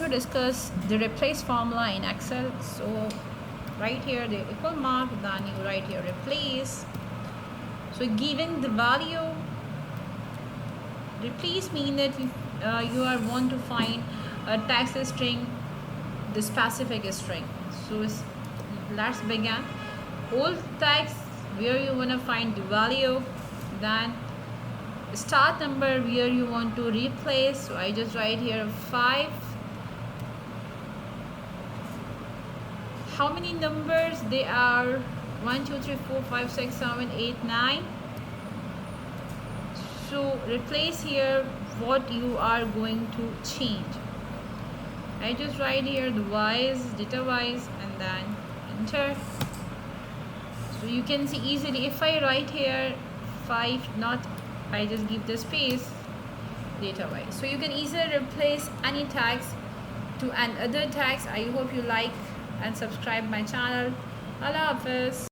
to discuss the replace formula in Excel. So right here the equal mark, then you write here replace. So given the value, replace mean that you are want to find a text string, the specific string. So let's begin. All text where you want to find the value, then start number where you want to replace. So I just write here 5. How many numbers they are? 1 2 3 4 5 6 7 8 9. So replace here what you are going to change. I just write here the wise, data wise, and then enter. So you can see easily if I write here 5, not I just give the space, data wise. So you can easily replace any tags to another tags. I hope you like and subscribe my channel. Allah Hafiz.